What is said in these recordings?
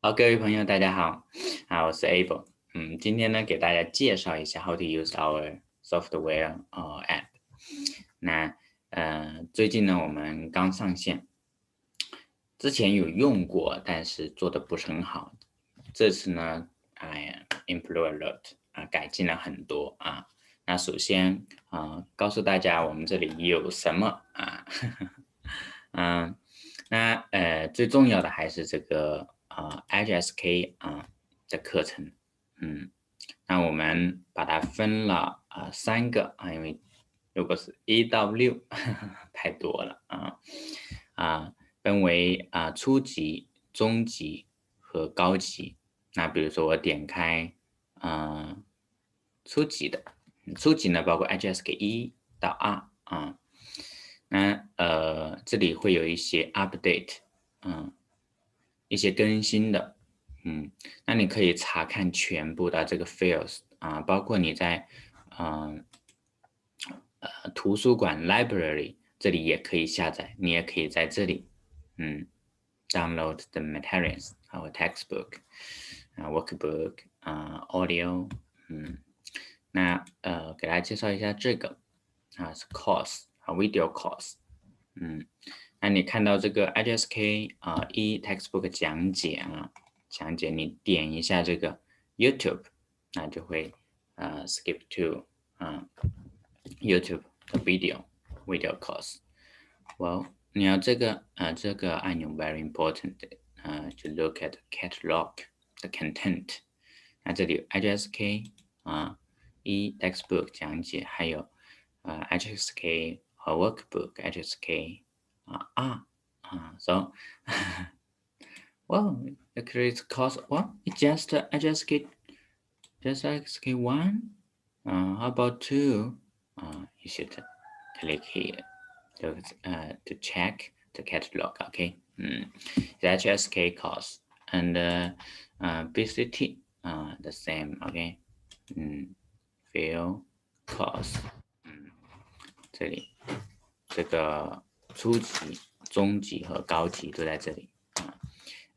好，各位朋友，大家好，我是 Aibo。今天呢，给大家介绍一下 how to use our software app。那最近呢，我们刚上线，之前有用过，但是做的不是很好。这次呢，improve a lot 改进了很多啊。那首先告诉大家我们这里有什么啊，最重要的还是这个Aibochiese 的课程。那我们把它分了3个因为如果是1到6太多了分为初级、中级和高级。那比如说我点开初级的，初级呢包括 Aibochiese 1到2那这里会有一些 update，一些更新的，那你可以查看全部的这个 files 包括你在图书馆 library 这里也可以下载，你也可以在这里download the materials 或 textbook workbook audio。那给大家介绍一下这个是 course video course。那你看到这个 Aibochiese textbook 讲解你点一下这个 YouTube， 那就会skip to YouTube 的 video course。你要这个按钮 very important to look at catalog the content。那这里 Aibochiese textbook 讲解，还有Aibochiese workbook Aibochiese so the credit cost it's just Aibochiese 1 how about 2 you should click here to check the catalog. Okay, the Aibochiese course and BCT the same. Okay, field course 这里这个初级、中级和高级都在这里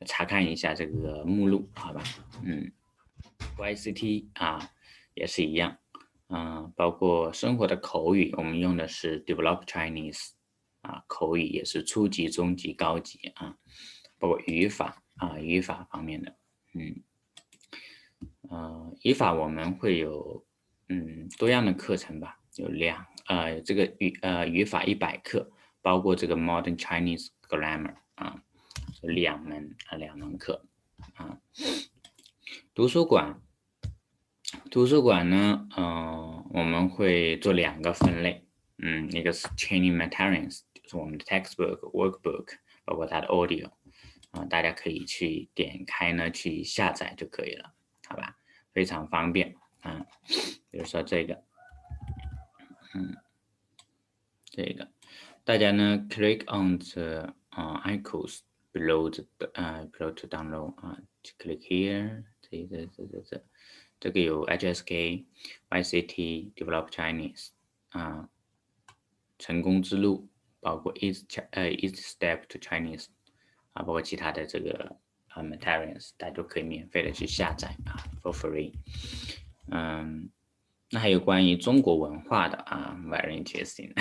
查看一下这个目录，好吧？YCT 也是一样，包括生活的口语，我们用的是 Develop Chinese 口语也是初级、中级、高级包括语法语法方面的，语法我们会有多样的课程吧，有这个语法100课，包括这个 Modern Chinese Grammar 2门课图书馆呢我们会做2个分类，一个是 training materials， 就是我们的 textbook workbook， 包括它的 audio大家可以去点开呢去下载就可以了，好吧？非常方便比如说这个大家呢 click on the icons below to download to click here 这个有 Aibochiese YCT Develop Chinese 成功之路，包括 easy step to Chinese 包括其他的这个materials 大家都可以免费的去下载for free。那还有关于中国文化的very interesting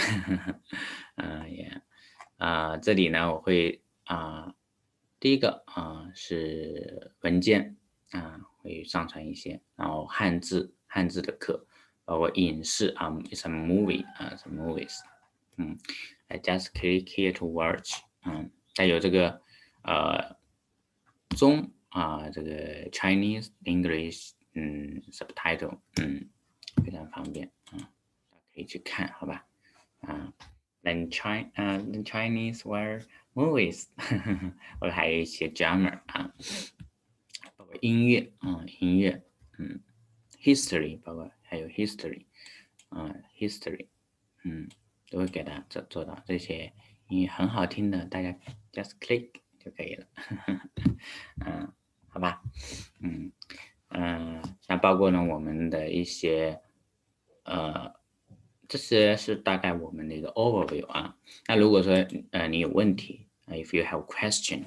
这里呢我会第一个是文件会上传一些，然后汉字的课，包括影视it's a movie some movies I just click here to watch 还有这个这个 Chinese English subtitle 非常方便可以去看，好吧then Chinese were movies 我还有一些 drama 包括音乐history 包括还有 history 都会给它做到这些音乐很好听的，大家 just click 就可以了好吧那包括呢我们的一些这些是大概我们的一个 overview 那如果说你有问题if you have question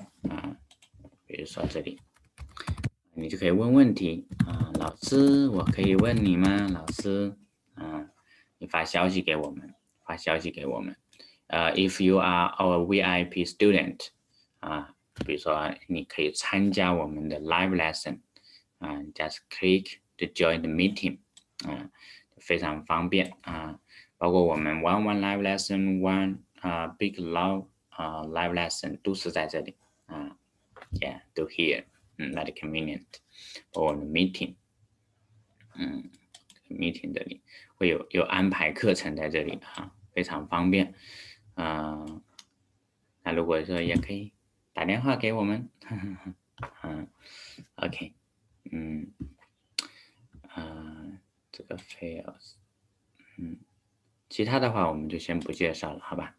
比如说这里你就可以问问题啊，老师，我可以问你吗？老师，你发消息给我们，if you are our VIP student，比如说你可以参加我们的 live lesson，just click to join the meeting，非常方便包括我们 one live lesson，one big loud live lesson 都是在这里yeah， 都 here，very convenient。我们的 meeting 这里会有安排课程在这里非常方便。那如果说也可以打电话给我们，OK，这个 fails，其他的话我们就先不介绍了，好吧？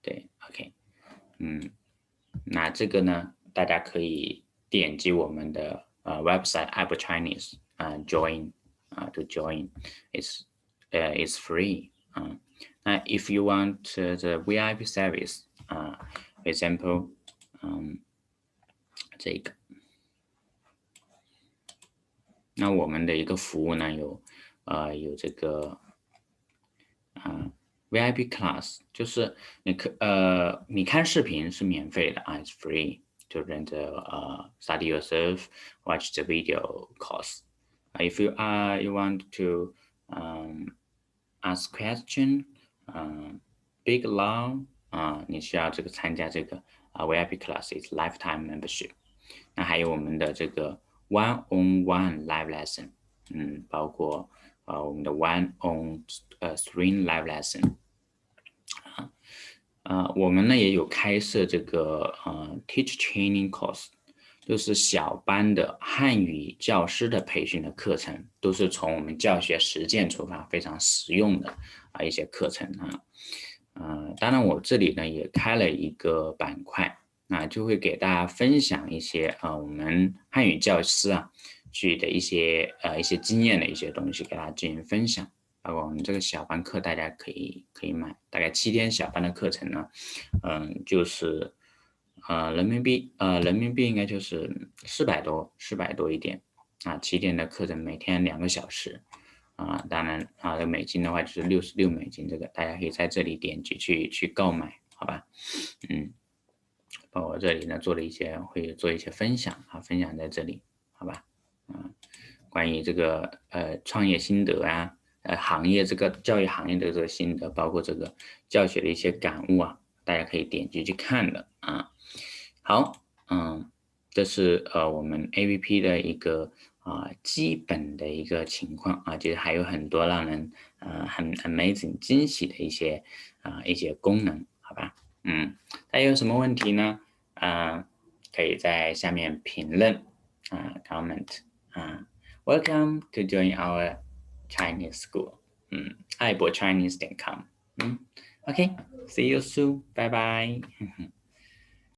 对 ，OK，那这个呢，大家可以点击我们的website Aibochiese join to join it's free那 if you want the VIP service for example 这个，那我们的一个服务呢有这个VIP class 就是你看视频是免费的it's free to rent study yourself watch the video course if you want to ask question big long 你需要这个参加这个VIP class is lifetime membership 那还有我们的这个 one-on-one live lesson 包括我们的 one-on three live lesson我们呢也有开设这个teach training course 就是小班的汉语教师的培训的课程都是从我们教学实践出发非常实用的一些课程当然我这里呢也开了一个板块就会给大家分享一些我们汉语教师去的一些经验的一些东西给大家进行分享包括我们这个小班课大家可以买大概7天小班的课程呢就是人民币应该就是400多一点7天的课程每天2个小时当然这美金的话就是66美金这个大家可以在这里点击去购买好吧包括这里呢会做一些分享分享在这里好吧关于这个创业心得行业这个教育行业的这个心得包括这个教学的一些感悟大家可以点击去看的好这是我们 APP 的一个基本的一个情况其实还有很多让人很 amazing 惊喜的一些功能好吧大家有什么问题呢可以在下面评论comment welcome to join our Chinese school Aibochiese.com OK see you soon bye bye